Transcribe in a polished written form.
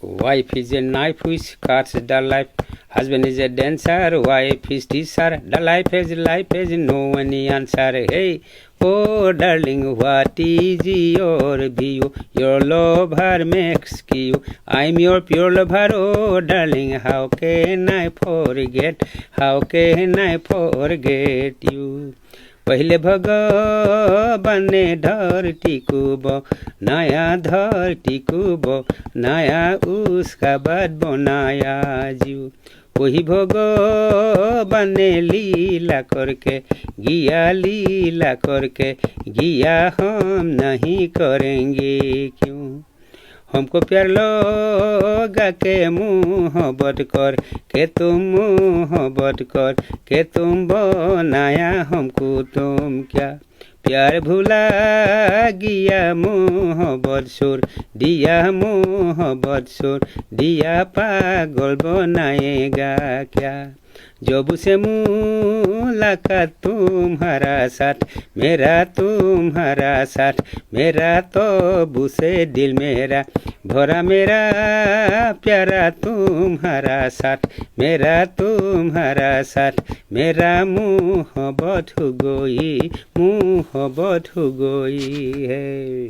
Wife is a knife which cuts the life. Husband is a dancer, wife is teacher. The life has no any answer. Hey, oh darling, what is your view? Your lover makes you. I'm your pure lover, oh darling. How can I forget? How can I forget you? पहिले भगवाने धरती को बनाया, धरती को बनाया, उसका बाद बनाया जीव। वही भगवान ने लीला करके गिया, लीला करके गिया, हम नहीं करेंगे क्यों? हमको प्यार लगा के मोहब्बत कर के तुम, मोहब्बत कर के तुम बनाया हमको तुम क्या? प्यार भुला गया, मोहब्बत छोड़ दिया, मोहब्बत छोड़ दिया, पागल बनाएगा क्या? जब से मुलाकात तुम्हारा साथ, मेरा तुम्हारा साथ, मेरा तो से दिल मेरा भरा, मेरा प्यारा तुम्हारा साथ, मेरा तुम्हारा साथ, मेरा मोहब्बत हो गई, मोहब्बत हो गई है।